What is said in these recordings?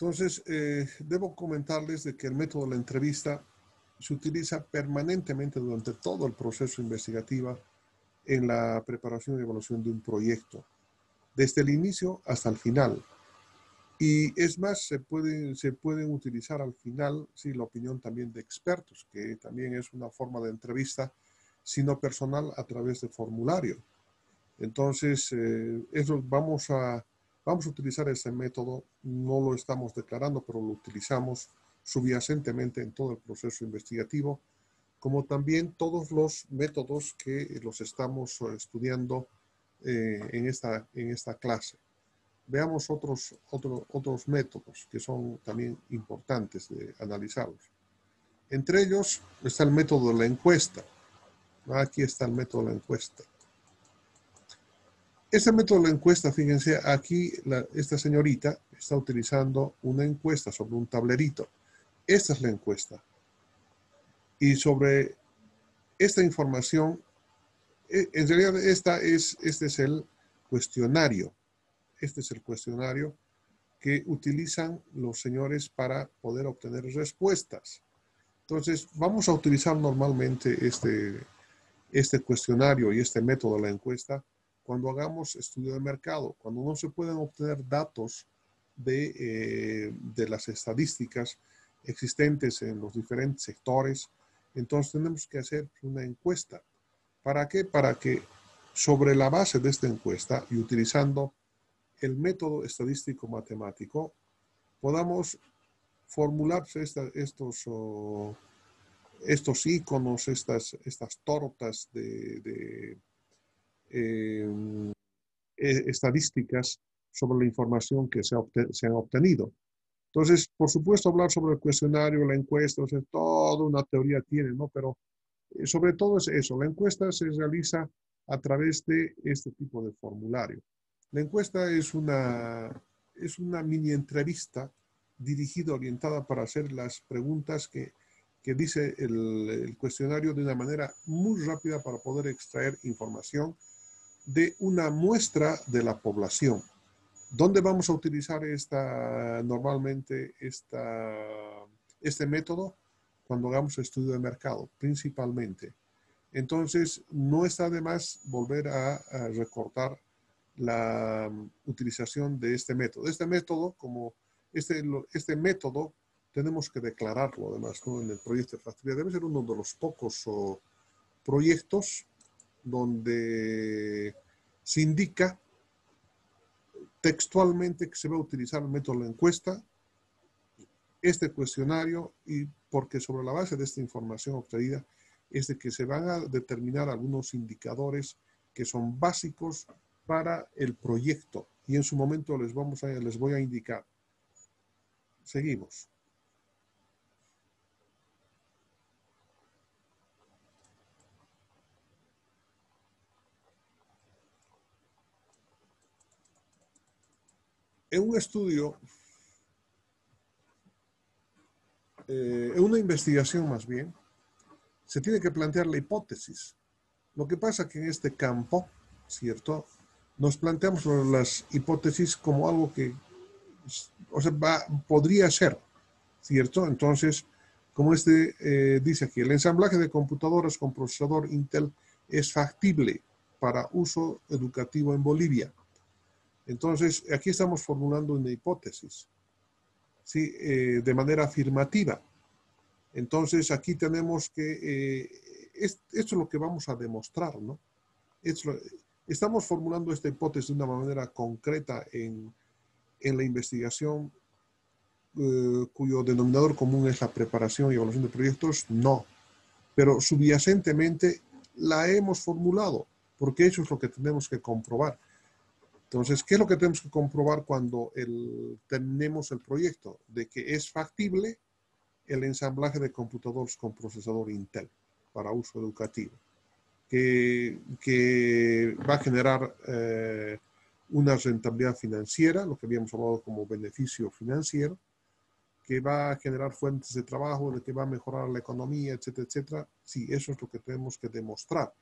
Entonces, debo comentarles de que el método de la entrevista se utiliza permanentemente durante todo el proceso investigativo en la preparación y evaluación de un proyecto, desde el inicio hasta el final. Y es más, se pueden utilizar al final, sí, la opinión también de expertos, que también es una forma de entrevista, sino personal a través de formulario. Entonces, vamos a utilizar ese método, no lo estamos declarando, pero lo utilizamos subyacentemente en todo el proceso investigativo, como también todos los métodos que los estamos estudiando en esta clase. Veamos otros métodos que son también importantes de analizarlos. Entre ellos está el método de la encuesta. Aquí está el método de la encuesta. Este método de la encuesta, fíjense, aquí esta señorita está utilizando una encuesta sobre un tablerito. Esta es la encuesta. Y sobre esta información, en realidad este es el cuestionario. Este es el cuestionario que utilizan los señores para poder obtener respuestas. Entonces, vamos a utilizar normalmente este cuestionario y este método de la encuesta cuando hagamos estudio de mercado, cuando no se pueden obtener datos de las estadísticas existentes en los diferentes sectores. Entonces tenemos que hacer una encuesta. ¿Para qué? Para que sobre la base de esta encuesta y utilizando el método estadístico matemático podamos formular estos iconos, estas tortas de estadísticas sobre la información que se han obtenido. Entonces, por supuesto, hablar sobre el cuestionario, la encuesta, o sea, toda una teoría tiene, ¿no? Pero sobre todo es eso, la encuesta se realiza a través de este tipo de formulario. La encuesta es una mini entrevista dirigida, orientada para hacer las preguntas que dice el cuestionario de una manera muy rápida para poder extraer información de una muestra de la población. ¿Dónde vamos a utilizar normalmente este método? Cuando hagamos estudio de mercado, principalmente. Entonces, no está de más volver a recordar la utilización de este método. Este método tenemos que declararlo, además, ¿no? En el proyecto de factoría. Debe ser uno de los pocos proyectos donde se indica textualmente que se va a utilizar el método de la encuesta, este cuestionario, y porque sobre la base de esta información obtenida es de que se van a determinar algunos indicadores que son básicos para el proyecto, y en su momento les voy a indicar. Seguimos. En un estudio, en una investigación más bien, se tiene que plantear la hipótesis. Lo que pasa es que en este campo, ¿cierto?, nos planteamos las hipótesis como algo que, o sea, podría ser, ¿cierto? Entonces, como dice aquí, el ensamblaje de computadoras con procesador Intel es factible para uso educativo en Bolivia. Entonces, aquí estamos formulando una hipótesis, ¿sí? De manera afirmativa. Entonces, aquí tenemos que, esto es lo que vamos a demostrar, ¿no? Estamos formulando esta hipótesis de una manera concreta en la investigación, cuyo denominador común es la preparación y evaluación de proyectos. No, pero subyacentemente la hemos formulado, porque eso es lo que tenemos que comprobar. Entonces, ¿qué es lo que tenemos que comprobar cuando tenemos el proyecto? De que es factible el ensamblaje de computadores con procesador Intel para uso educativo, que va a generar una rentabilidad financiera, lo que habíamos hablado como beneficio financiero, que va a generar fuentes de trabajo, de que va a mejorar la economía, etcétera, etcétera. Sí, eso es lo que tenemos que demostrar.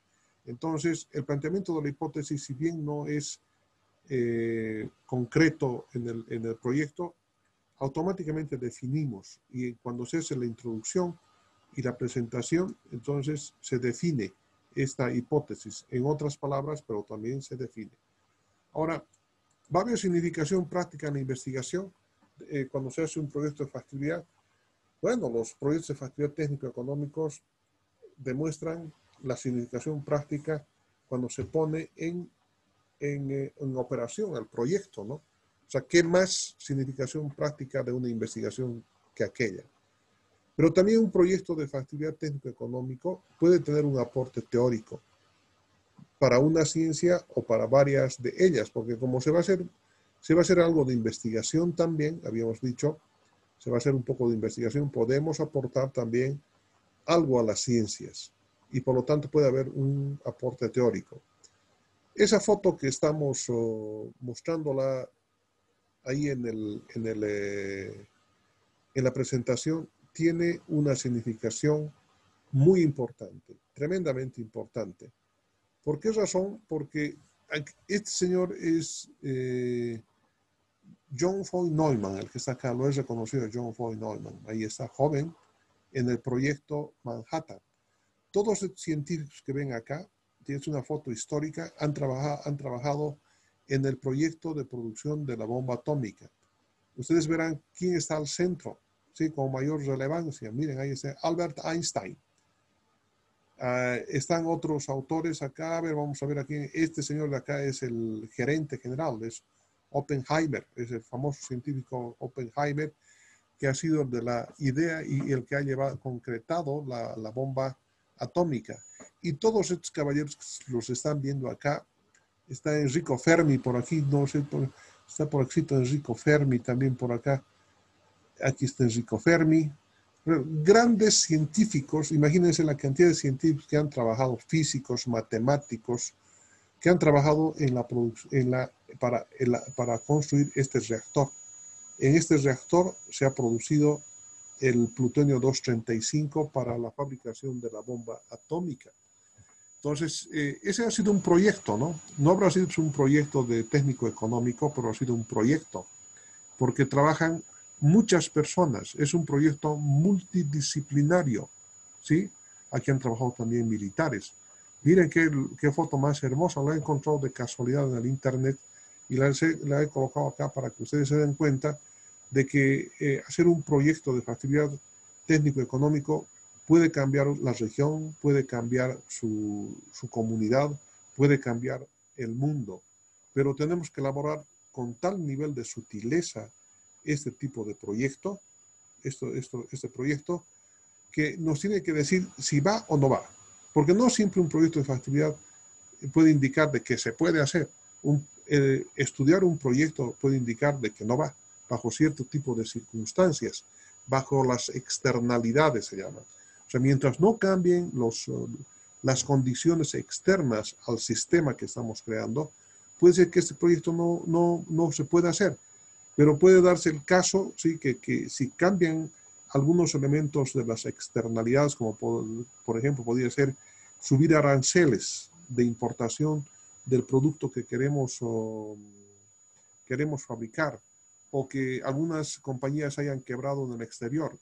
Entonces, el planteamiento de la hipótesis, si bien no es concreto en el proyecto, automáticamente definimos y cuando se hace la introducción y la presentación, entonces se define esta hipótesis, en otras palabras, pero también se define. Ahora, ¿va a haber significación práctica en la investigación cuando se hace un proyecto de factibilidad? Bueno, los proyectos de factibilidad técnico-económicos demuestran la significación práctica cuando se pone en operación el proyecto, ¿no? O sea, ¿qué más significación práctica de una investigación que aquella? Pero también un proyecto de factibilidad técnico-económico puede tener un aporte teórico para una ciencia o para varias de ellas, porque como se va a hacer algo de investigación también, habíamos dicho, se va a hacer un poco de investigación, podemos aportar también algo a las ciencias y por lo tanto puede haber un aporte teórico. Esa foto que estamos mostrándola ahí en la presentación tiene una significación muy importante, tremendamente importante. ¿Por qué razón? Porque este señor es John Foy Neumann, el que está acá, lo es reconocido, John Foy Neumann. Ahí está, joven, en el proyecto Manhattan. Todos los científicos que ven acá, tienes una foto histórica, han trabajado en el proyecto de producción de la bomba atómica. Ustedes verán quién está al centro, ¿sí? Con mayor relevancia. Miren, ahí está Albert Einstein. Están otros autores acá. A ver, vamos a ver aquí. Este señor de acá es el gerente general, es Oppenheimer, es el famoso científico Oppenheimer, que ha sido de la idea y el que ha concretado la bomba atómica. Y todos estos caballeros que los están viendo acá, está Enrico Fermi por aquí, no sé, está por aquí Enrico Fermi también por acá. Aquí está Enrico Fermi. Grandes científicos, imagínense la cantidad de científicos que han trabajado, físicos, matemáticos, que han trabajado para construir este reactor. En este reactor se ha producido el plutonio 235 para la fabricación de la bomba atómica. Entonces, ese ha sido un proyecto, ¿no? No habrá sido un proyecto de técnico económico, pero ha sido un proyecto, porque trabajan muchas personas. Es un proyecto multidisciplinario, ¿sí? Aquí han trabajado también militares. Miren qué foto más hermosa, la he encontrado de casualidad en el internet y la he colocado acá para que ustedes se den cuenta de que hacer un proyecto de factibilidad técnico-económico puede cambiar la región, puede cambiar su comunidad, puede cambiar el mundo, pero tenemos que elaborar con tal nivel de sutileza este tipo de proyecto, este proyecto, que nos tiene que decir si va o no va, porque no siempre un proyecto de factibilidad puede indicar de que se puede hacer. Estudiar un proyecto puede indicar de que no va, bajo cierto tipo de circunstancias, bajo las externalidades se llaman. O sea, mientras no cambien las condiciones externas al sistema que estamos creando, puede ser que este proyecto no se pueda hacer. Pero puede darse el caso, sí, que si cambian algunos elementos de las externalidades, como por ejemplo podría ser subir aranceles de importación del producto que queremos fabricar, o que algunas compañías hayan quebrado en el exterior,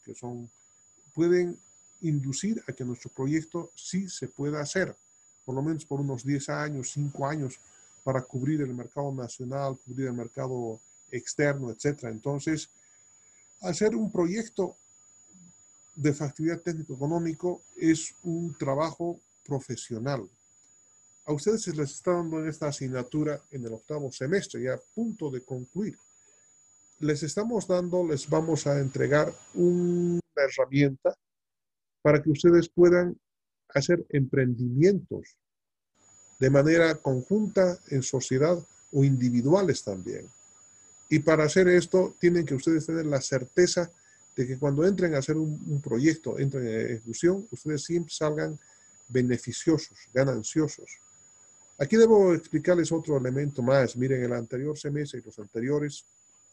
pueden inducir a que nuestro proyecto sí se pueda hacer, por lo menos por unos 10 años, 5 años, para cubrir el mercado nacional, cubrir el mercado externo, etcétera. Entonces, hacer un proyecto de factibilidad técnico-económico es un trabajo profesional. A ustedes se les está dando en esta asignatura en el 8º semestre, ya a punto de concluir. Les vamos a entregar una herramienta para que ustedes puedan hacer emprendimientos de manera conjunta, en sociedad o individuales también. Y para hacer esto, tienen que ustedes tener la certeza de que cuando entren a hacer un proyecto, entren en ejecución, ustedes siempre salgan beneficiosos, gananciosos. Aquí debo explicarles otro elemento más. Miren, el anterior semestre y los anteriores,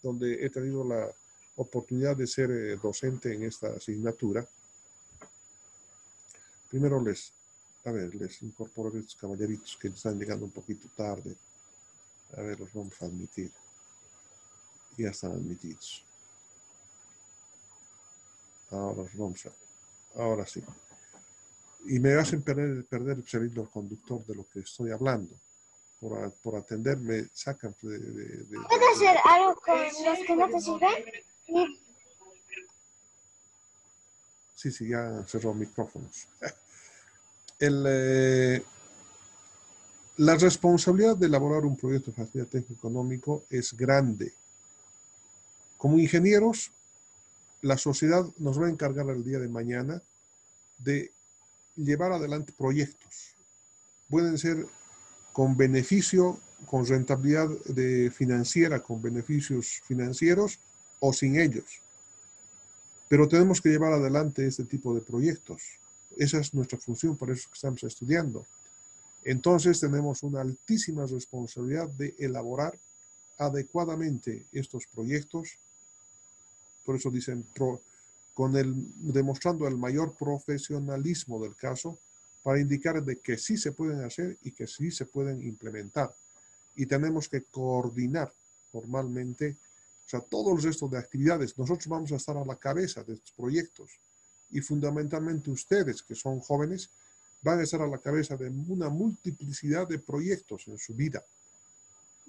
donde he tenido la oportunidad de ser docente en esta asignatura, primero les incorporo a estos caballeritos que están llegando un poquito tarde. A ver, los vamos a admitir. Ya están admitidos. Ahora sí. Y me hacen perder el hilo conductor de lo que estoy hablando. Por atender, me sacan ¿Puedes hacer algo con los que no te sirven? Sí, ya cerró micrófonos. La responsabilidad de elaborar un proyecto de facilidad técnico-económico es grande. Como ingenieros, la sociedad nos va a encargar el día de mañana de llevar adelante proyectos. Pueden ser con beneficio, con rentabilidad financiera, con beneficios financieros o sin ellos. Pero tenemos que llevar adelante este tipo de proyectos. Esa es nuestra función, por eso que estamos estudiando. Entonces tenemos una altísima responsabilidad de elaborar adecuadamente estos proyectos. Por eso dicen, demostrando el mayor profesionalismo del caso para indicar de que sí se pueden hacer y que sí se pueden implementar. Y tenemos que coordinar formalmente, o sea, todo el resto de actividades. Nosotros vamos a estar a la cabeza de estos proyectos y fundamentalmente ustedes, que son jóvenes, van a estar a la cabeza de una multiplicidad de proyectos en su vida.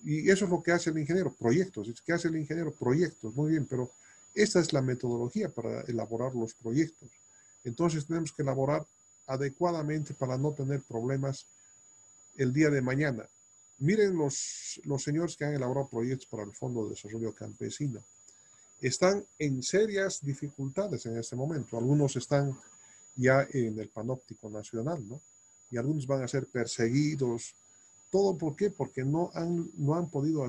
Y eso es lo que hace el ingeniero, proyectos. ¿Qué hace el ingeniero? Proyectos, muy bien, pero esta es la metodología para elaborar los proyectos. Entonces tenemos que elaborar adecuadamente para no tener problemas el día de mañana. Miren los señores que han elaborado proyectos para el Fondo de Desarrollo Campesino. Están en serias dificultades en este momento. Algunos están ya en el panóptico nacional, ¿no? Y algunos van a ser perseguidos. ¿Todo por qué? Porque no han podido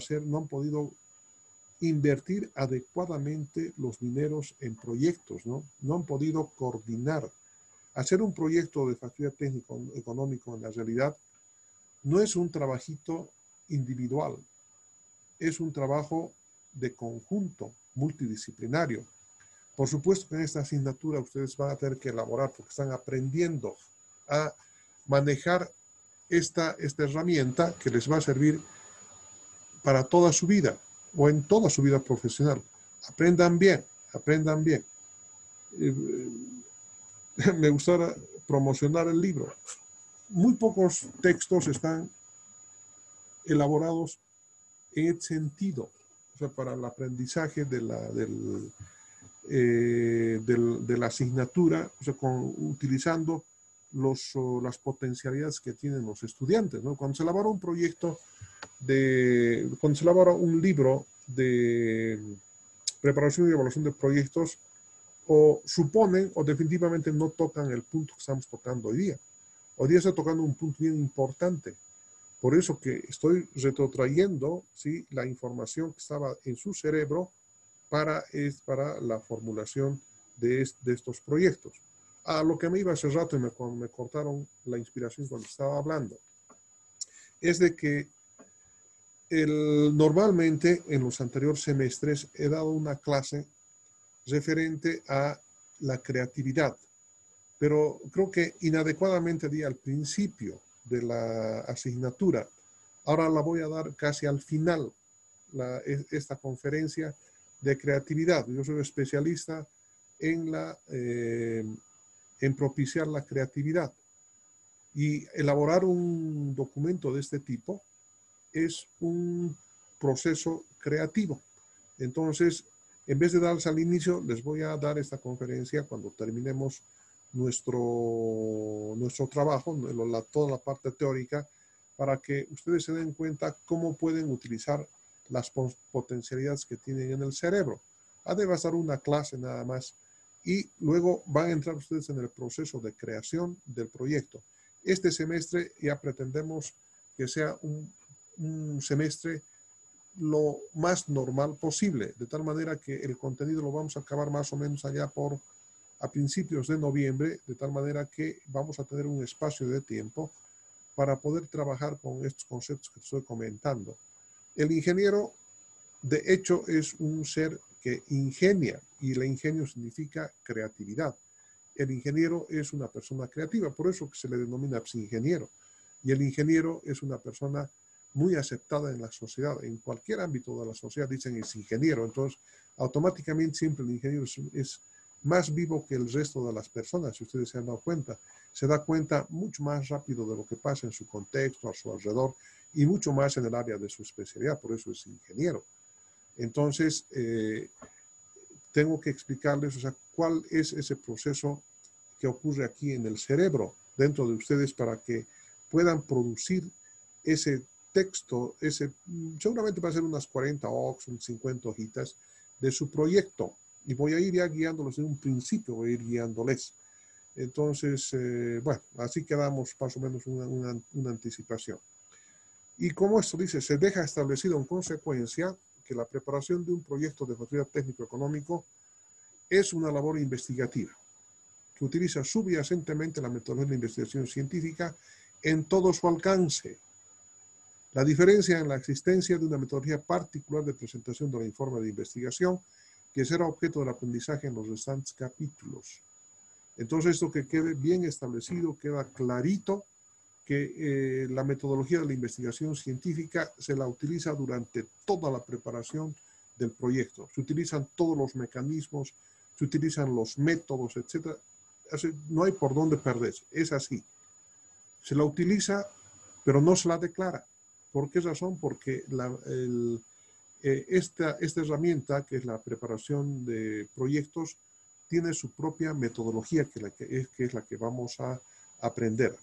invertir adecuadamente los dineros en proyectos, ¿no? No han podido coordinar. Hacer un proyecto de facilidad técnico-económico en la realidad no es un trabajito individual, es un trabajo de conjunto, multidisciplinario. Por supuesto que en esta asignatura ustedes van a tener que elaborar porque están aprendiendo a manejar esta herramienta que les va a servir para toda su vida o en toda su vida profesional. Aprendan bien, aprendan bien. Me gustaría promocionar el libro. Muy pocos textos están elaborados en este sentido, o sea, para el aprendizaje de la asignatura, o sea, utilizando las potencialidades que tienen los estudiantes, ¿no? Cuando se elabora un proyecto, cuando se elabora un libro de preparación y evaluación de proyectos, o suponen o definitivamente no tocan el punto que estamos tocando hoy día. Hoy día está tocando un punto bien importante. Por eso que estoy retrotrayendo, ¿sí?, la información que estaba en su cerebro para la formulación de estos proyectos. A lo que me iba hace rato y me cortaron la inspiración cuando estaba hablando, es de que normalmente en los anteriores semestres he dado una clase referente a la creatividad, pero creo que inadecuadamente di al principio de la asignatura. Ahora la voy a dar casi al final, esta conferencia de creatividad. Yo soy especialista en propiciar la creatividad. Y elaborar un documento de este tipo es un proceso creativo. Entonces, en vez de darles al inicio, les voy a dar esta conferencia cuando terminemos nuestro trabajo, toda la parte teórica, para que ustedes se den cuenta cómo pueden utilizar las potencialidades que tienen en el cerebro. Ha de basar una clase nada más y luego van a entrar ustedes en el proceso de creación del proyecto. Este semestre ya pretendemos que sea un semestre lo más normal posible, de tal manera que el contenido lo vamos a acabar más o menos allá a principios de noviembre, de tal manera que vamos a tener un espacio de tiempo para poder trabajar con estos conceptos que estoy comentando. El ingeniero, de hecho, es un ser que ingenia, y el ingenio significa creatividad. El ingeniero es una persona creativa, por eso que se le denomina ingeniero. Y el ingeniero es una persona muy aceptada en la sociedad, en cualquier ámbito de la sociedad dicen es ingeniero, entonces automáticamente siempre el ingeniero es más vivo que el resto de las personas, si ustedes se han dado cuenta. Se da cuenta mucho más rápido de lo que pasa en su contexto, a su alrededor, y mucho más en el área de su especialidad, por eso es ingeniero. Entonces, tengo que explicarles, o sea, cuál es ese proceso que ocurre aquí en el cerebro, dentro de ustedes, para que puedan producir ese texto, seguramente va a ser unas 40 hojas, 50 hojitas de su proyecto. Y voy a ir ya guiándolos desde un principio, voy a ir guiándoles. Entonces, bueno, así quedamos más o menos una anticipación. Y como esto dice, se deja establecido en consecuencia que la preparación de un proyecto de facilidad técnico-económico es una labor investigativa que utiliza subyacentemente la metodología de investigación científica en todo su alcance. La diferencia en la existencia de una metodología particular de presentación del informe de investigación que será objeto del aprendizaje en los restantes capítulos. Entonces, esto que quede bien establecido, queda clarito que la metodología de la investigación científica se la utiliza durante toda la preparación del proyecto. Se utilizan todos los mecanismos, se utilizan los métodos, etc. No hay por dónde perderse, es así. Se la utiliza, pero no se la declara. ¿Por qué razón? Porque esta herramienta, que es la preparación de proyectos, tiene su propia metodología, que es la que vamos a aprender.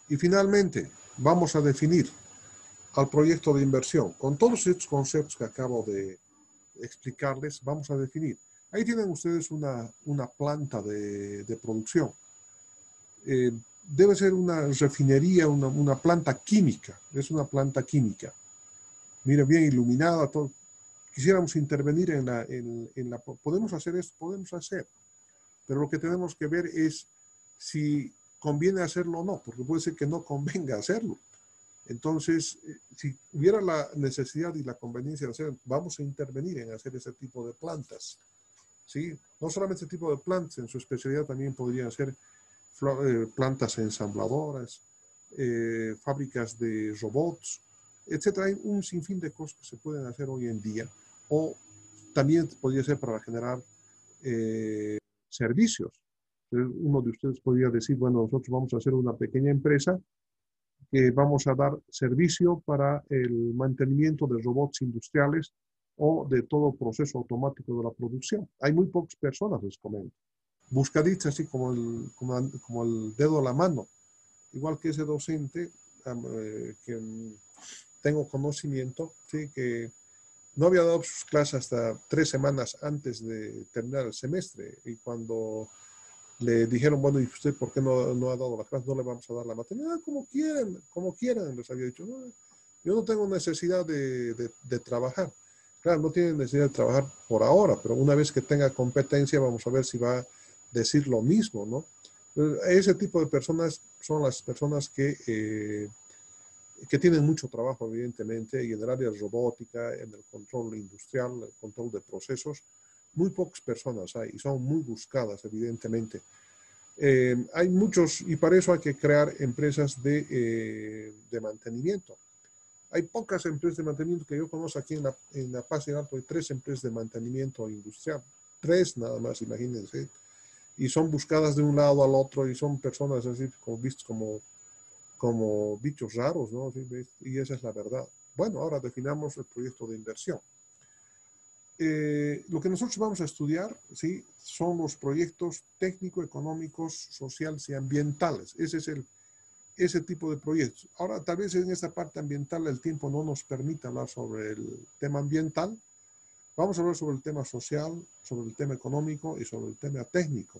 Y finalmente, vamos a definir al proyecto de inversión. Con todos estos conceptos que acabo de explicarles, vamos a definir. Ahí tienen ustedes una planta de producción. Debe ser una refinería, una planta química. Es una planta química. Mira, bien iluminada. Todo. Quisiéramos intervenir en la... ¿Podemos hacer esto? Podemos hacer. Pero lo que tenemos que ver es si conviene hacerlo o no, porque puede ser que no convenga hacerlo. Entonces, si hubiera la necesidad y la conveniencia de hacer, vamos a intervenir en hacer ese tipo de plantas. ¿Sí? No solamente ese tipo de plantas, en su especialidad también podrían ser plantas ensambladoras, fábricas de robots, etc. Hay un sinfín de cosas que se pueden hacer hoy en día. O también podría ser para generar servicios. Uno de ustedes podría decir, bueno, nosotros vamos a hacer una pequeña empresa que vamos a dar servicio para el mantenimiento de robots industriales o de todo proceso automático de la producción. Hay muy pocas personas, les comento. Buscaditas así como el dedo a la mano. Igual que ese docente que tengo conocimiento, ¿sí? Que no había dado sus clases hasta 3 semanas antes de terminar el semestre. Y cuando le dijeron, bueno, ¿y usted por qué no ha dado la clase? No le vamos a dar la materia. Ah, como quieran, les había dicho. No, yo no tengo necesidad de trabajar. Claro, no tiene necesidad de trabajar por ahora, pero una vez que tenga competencia, vamos a ver si va a decir lo mismo, ¿no? Ese tipo de personas son las personas que tienen mucho trabajo, evidentemente, y en el área de robótica, en el control industrial, el control de procesos. Muy pocas personas hay y son muy buscadas, evidentemente. Hay muchos, y para eso hay que crear empresas de mantenimiento. Hay pocas empresas de mantenimiento que yo conozco aquí en La Paz y Alto. Hay 3 empresas de mantenimiento industrial. 3 nada más, imagínense. Y son buscadas de un lado al otro y son personas así como vistos como bichos raros, ¿no? Y esa es la verdad. Bueno, ahora definamos el proyecto de inversión. Lo que nosotros vamos a estudiar, ¿sí? Son los proyectos técnico-económicos, sociales y ambientales. Ese es ese tipo de proyectos. Ahora, tal vez en esta parte ambiental el tiempo no nos permita hablar sobre el tema ambiental. Vamos a hablar sobre el tema social, sobre el tema económico y sobre el tema técnico.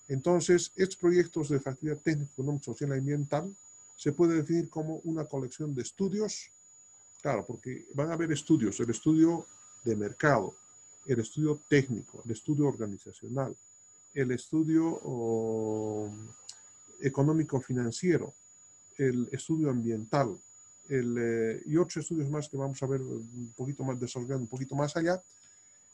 Entonces, estos proyectos de facilidad técnica, económica, social y ambiental se puede definir como una colección de estudios. Claro, porque van a haber estudios, el estudio de mercado, el estudio técnico, el estudio organizacional, el estudio económico-financiero, el estudio ambiental y otros estudios más que vamos a ver un poquito más desarrollando, un poquito más allá,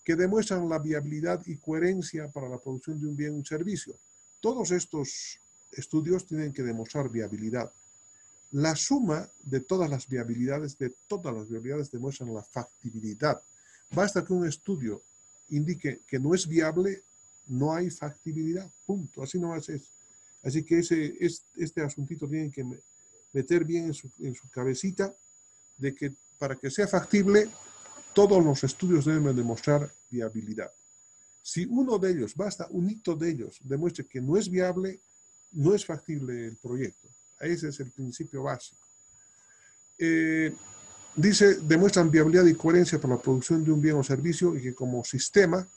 que demuestran la viabilidad y coherencia para la producción de un bien o un servicio. Todos estos estudios tienen que demostrar viabilidad. La suma de todas las viabilidades, demuestran la factibilidad. Basta que un estudio indique que no es viable, no hay factibilidad, punto. Así nomás es. Así que este asuntito tienen que meter bien en su cabecita de que para que sea factible, todos los estudios deben demostrar viabilidad. Si uno de ellos, basta un hito de ellos, demuestre que no es viable, no es factible el proyecto. Ese es el principio básico. Dice, demuestran viabilidad y coherencia para la producción de un bien o servicio y que como sistema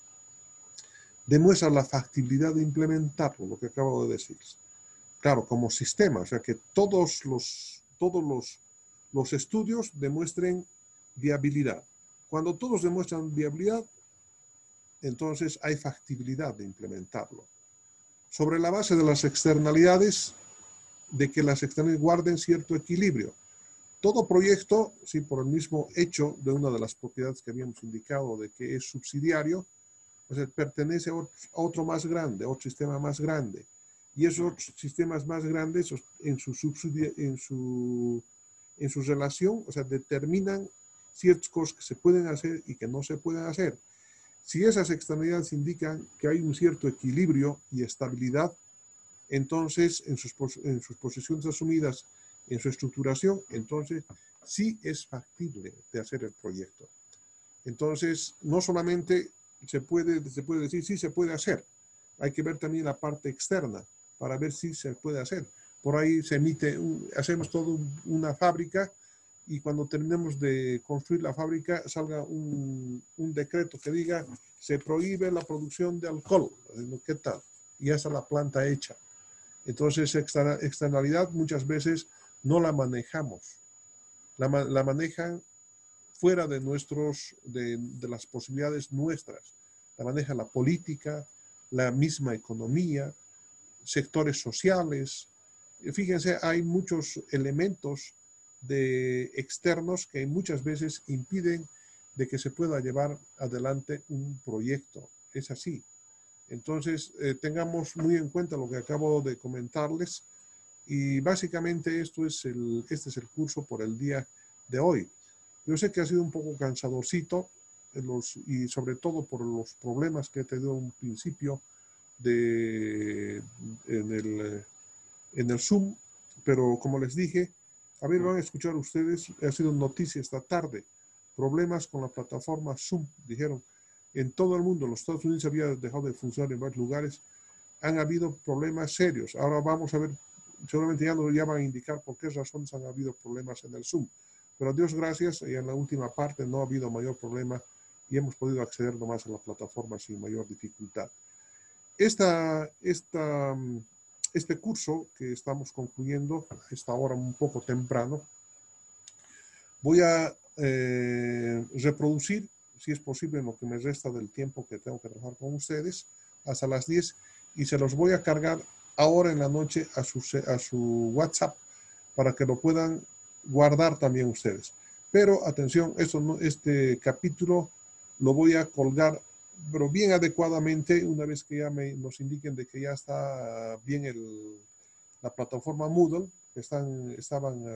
demuestra la factibilidad de implementarlo, lo que acabo de decir. Claro, como sistema, o sea que todos los estudios demuestren viabilidad. Cuando todos demuestran viabilidad, entonces hay factibilidad de implementarlo. Sobre la base de las externalidades, de que las externalidades guarden cierto equilibrio. Todo proyecto, sí, por el mismo hecho de una de las propiedades que habíamos indicado de que es subsidiario, o sea, pertenece a otro más grande, a otro sistema más grande. Y esos otros sistemas más grandes en su relación, o sea, determinan ciertas cosas que se pueden hacer y que no se pueden hacer. Si esas externalidades indican que hay un cierto equilibrio y estabilidad, entonces en sus posiciones asumidas, en su estructuración, entonces sí es factible de hacer el proyecto. Entonces, no solamente se puede decir sí se puede hacer, hay que ver también la parte externa para ver si se puede hacer. Por ahí se emite, hacemos toda una fábrica y cuando terminemos de construir la fábrica salga un decreto que diga se prohíbe la producción de alcohol. ¿Qué tal? Y ya está la planta hecha. Entonces, externalidad muchas veces no la manejamos. La manejan fuera de las posibilidades nuestras. La maneja la política, la misma economía, sectores sociales. Fíjense, hay muchos elementos externos que muchas veces impiden de que se pueda llevar adelante un proyecto. Es así. Entonces, tengamos muy en cuenta lo que acabo de comentarles y básicamente este es el curso por el día de hoy. Yo sé que ha sido un poco cansadorcito y sobre todo por los problemas que he tenido en un principio en el Zoom, pero como les dije, a ver, van a escuchar ustedes, ha sido noticia esta tarde, problemas con la plataforma Zoom, dijeron, en todo el mundo, los Estados Unidos había dejado de funcionar en varios lugares, han habido problemas serios. Ahora vamos a ver, seguramente ya van a indicar por qué razones han habido problemas en el Zoom. Pero a Dios gracias, y en la última parte no ha habido mayor problema y hemos podido acceder nomás a la plataforma sin mayor dificultad. Este curso que estamos concluyendo a esta hora un poco temprano, voy a reproducir, si es posible, en lo que me resta del tiempo que tengo que trabajar con ustedes, hasta las 10, y se los voy a cargar ahora en la noche a su WhatsApp para que lo puedan guardar también ustedes. Pero atención, este capítulo lo voy a colgar, pero bien adecuadamente, una vez que ya nos indiquen de que ya está bien la plataforma Moodle, que estaban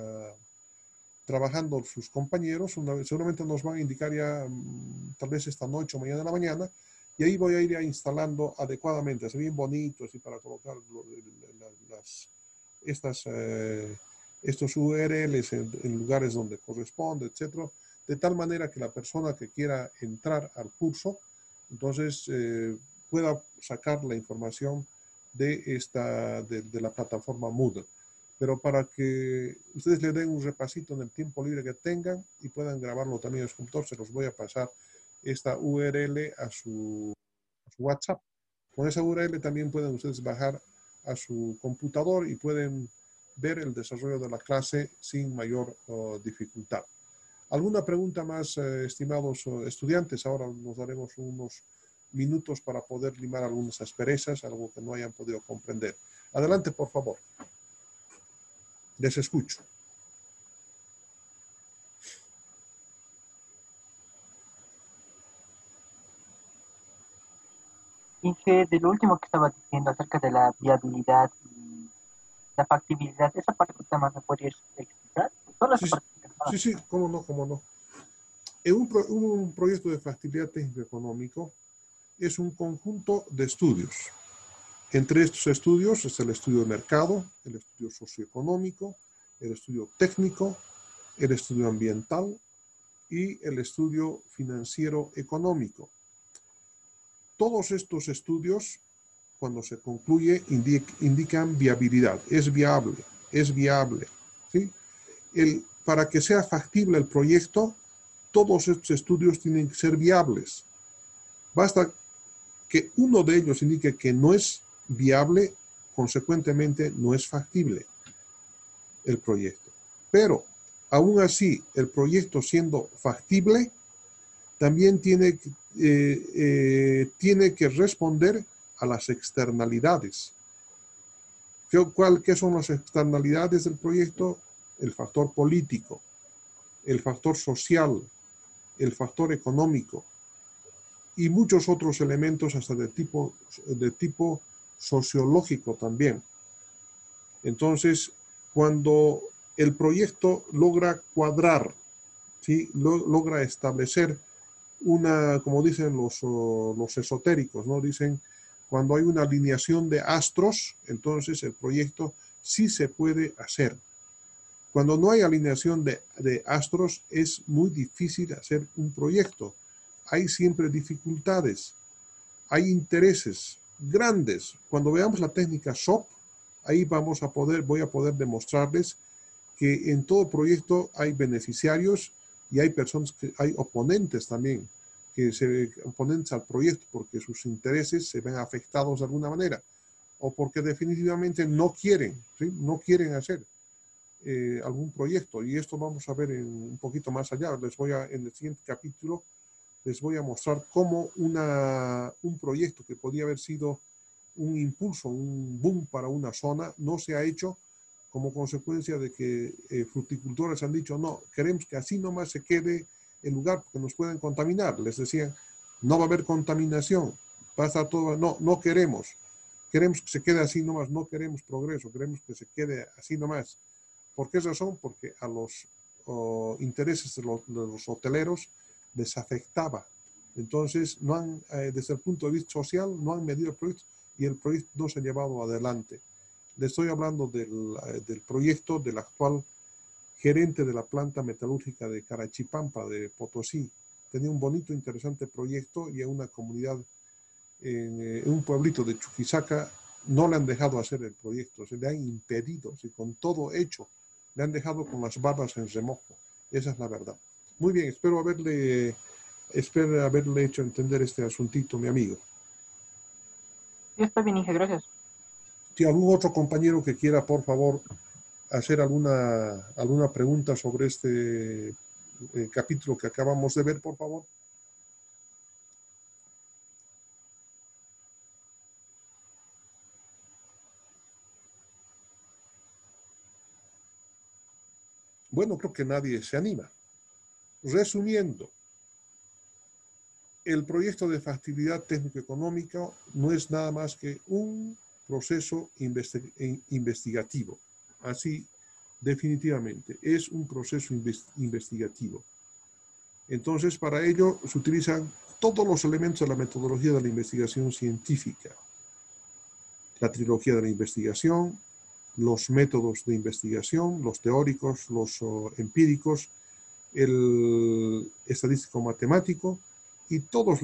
trabajando sus compañeros, seguramente nos van a indicar ya tal vez esta noche o mañana de la mañana, y ahí voy a ir instalando adecuadamente, así bien bonito, así para colocar estos URLs en lugares donde corresponde, etcétera, de tal manera que la persona que quiera entrar al curso, entonces pueda sacar la información de la plataforma Moodle. Pero para que ustedes le den un repasito en el tiempo libre que tengan y puedan grabarlo también en su computador, se los voy a pasar esta URL a su WhatsApp. Con esa URL también pueden ustedes bajar a su computador y pueden ver el desarrollo de la clase sin mayor dificultad. ¿Alguna pregunta más, estimados estudiantes? Ahora nos daremos unos minutos para poder limar algunas asperezas, algo que no hayan podido comprender. Adelante, por favor. Les escucho. Y que de lo último que estaba diciendo acerca de la viabilidad y la factibilidad, esa parte también me podrías Sí, sí, cómo no, cómo no. Un proyecto de factibilidad técnico-económico es un conjunto de estudios. Entre estos estudios está el estudio de mercado, el estudio socioeconómico, el estudio técnico, el estudio ambiental y el estudio financiero económico. Todos estos estudios, cuando se concluye, indican viabilidad. Es viable, es viable. ¿Sí? Para que sea factible el proyecto, todos estos estudios tienen que ser viables. Basta que uno de ellos indique que no es viable, consecuentemente no es factible el proyecto. Pero, aún así, el proyecto siendo factible, también tiene que responder a las externalidades. ¿Qué son las externalidades del proyecto? El factor político, el factor social, el factor económico y muchos otros elementos hasta de tipo sociológico también. Entonces, cuando el proyecto logra cuadrar, ¿sí? Logra establecer una, como dicen los esotéricos, ¿no? Dicen, cuando hay una alineación de astros, entonces el proyecto sí se puede hacer. Cuando no hay alineación de astros, es muy difícil hacer un proyecto. Hay siempre dificultades, hay intereses grandes. Cuando veamos la técnica SOP, ahí voy a poder demostrarles que en todo proyecto hay beneficiarios y hay personas hay oponentes también, oponentes al proyecto porque sus intereses se ven afectados de alguna manera o porque definitivamente no quieren, ¿sí? No quieren hacer algún proyecto. Y esto vamos a ver un poquito más allá. En el siguiente capítulo les voy a mostrar cómo un proyecto que podía haber sido un impulso, un boom para una zona, no se ha hecho como consecuencia de que fruticultores han dicho, no, queremos que así nomás se quede el lugar porque nos pueden contaminar. Les decían, no va a haber contaminación, va a estar todo, no, no queremos. Queremos que se quede así nomás, no queremos progreso, queremos que se quede así nomás. ¿Por qué razón? Porque a los intereses de los hoteleros les afectaba. Entonces, desde el punto de vista social, no han medido el proyecto y el proyecto no se ha llevado adelante. Le estoy hablando del proyecto del actual gerente de la planta metalúrgica de Carachipampa, de Potosí. Tenía un bonito, interesante proyecto y a una comunidad en un pueblito de Chuquisaca no le han dejado hacer el proyecto, se le han impedido, con todo hecho, le han dejado con las barbas en remojo. Esa es la verdad. Muy bien, espero haberle hecho entender este asuntito, mi amigo. Sí, está bien, Inge, gracias. Si algún otro compañero que quiera, por favor, hacer alguna pregunta sobre este capítulo que acabamos de ver, por favor. Bueno, creo que nadie se anima. Resumiendo, el proyecto de factibilidad técnico-económica no es nada más que un proceso investigativo. Así, definitivamente, es un proceso investigativo. Entonces, para ello se utilizan todos los elementos de la metodología de la investigación científica. La trilogía de la investigación, los métodos de investigación, los teóricos, los empíricos, el estadístico-matemático y todos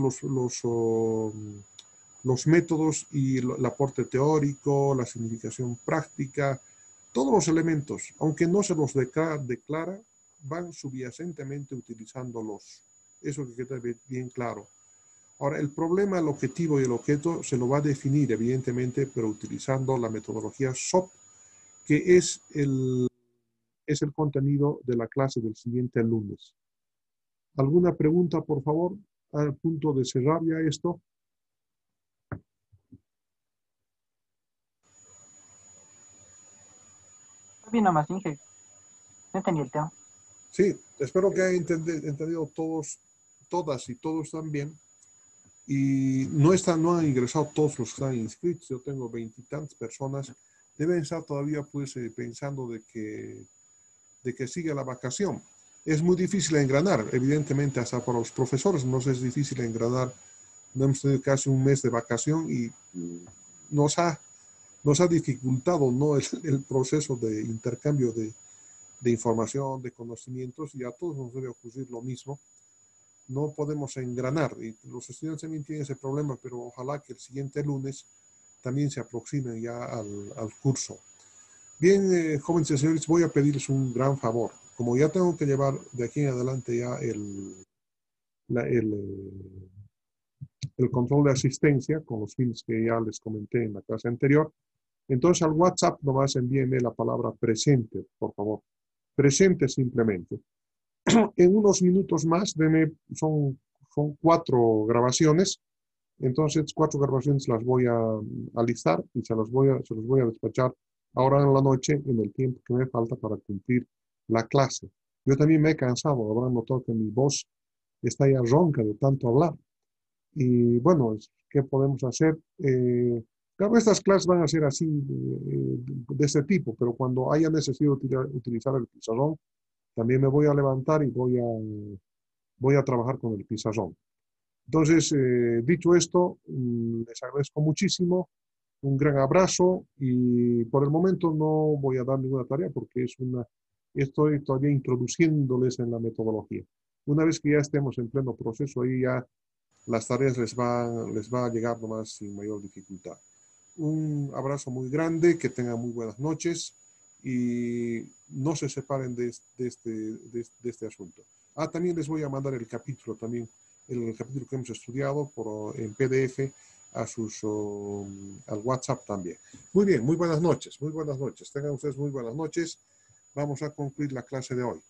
los métodos y el aporte teórico, la significación práctica, todos los elementos, aunque no se los declara, van subyacentemente utilizándolos. Eso que queda bien claro. Ahora, el problema, el objetivo y el objeto se lo va a definir, evidentemente, pero utilizando la metodología SOP, que es el contenido de la clase del siguiente lunes. ¿Alguna pregunta, por favor, al punto de cerrar ya esto? Está bien nomás, Inge. No entendí el tema. Sí, espero que hayan entendido todas y todos también. Y no han ingresado todos los que están inscritos. Yo tengo 20 y tantas personas. Deben estar todavía pues pensando de que sigue la vacación. es muy difícil engranar. Evidentemente, hasta para los profesores nos es difícil engranar. No hemos tenido casi un mes de vacación y nos ha, nos ha dificultado, ¿no? el proceso de intercambio de información, de conocimientos, y a todos nos debe ocurrir lo mismo. No podemos engranar y los estudiantes también tienen ese problema, pero ojalá que el siguiente lunes también se aproximen ya al curso. Bien, jóvenes y señores, voy a pedirles un gran favor. Como ya tengo que llevar de aquí en adelante ya el control de asistencia con los fines que ya les comenté en la clase anterior, entonces al WhatsApp nomás envíenme la palabra presente, por favor. Presente simplemente. En unos minutos más, son 4 grabaciones. Entonces, 4 grabaciones las voy a alistar y se los voy a despachar ahora en la noche en el tiempo que me falta para cumplir la clase. Yo también me he cansado, habrán notado que mi voz está ya ronca de tanto hablar. Y bueno, ¿qué podemos hacer? Claro, estas clases van a ser así, de este tipo, pero cuando haya necesidad de utilizar el pizarrón, también me voy a levantar y voy a trabajar con el pizarrón. Entonces, dicho esto, les agradezco muchísimo, un gran abrazo y por el momento no voy a dar ninguna tarea porque estoy todavía introduciéndoles en la metodología. Una vez que ya estemos en pleno proceso, ahí ya las tareas les va a llegar nomás sin mayor dificultad. Un abrazo muy grande, que tengan muy buenas noches y no se separen de este asunto. También les voy a mandar el capítulo también, el capítulo que hemos estudiado en PDF al WhatsApp también. Muy bien, muy buenas noches, muy buenas noches. Tengan ustedes muy buenas noches. Vamos a concluir la clase de hoy.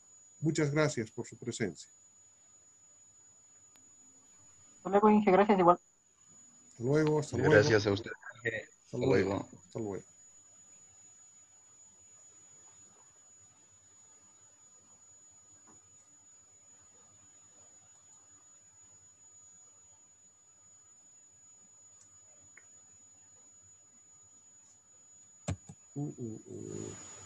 Muchas gracias por su presencia. Hasta luego, Inge, gracias igual. Hasta luego, hasta luego, Gracias a usted. hasta Hasta luego, luego. hasta luego. Uh.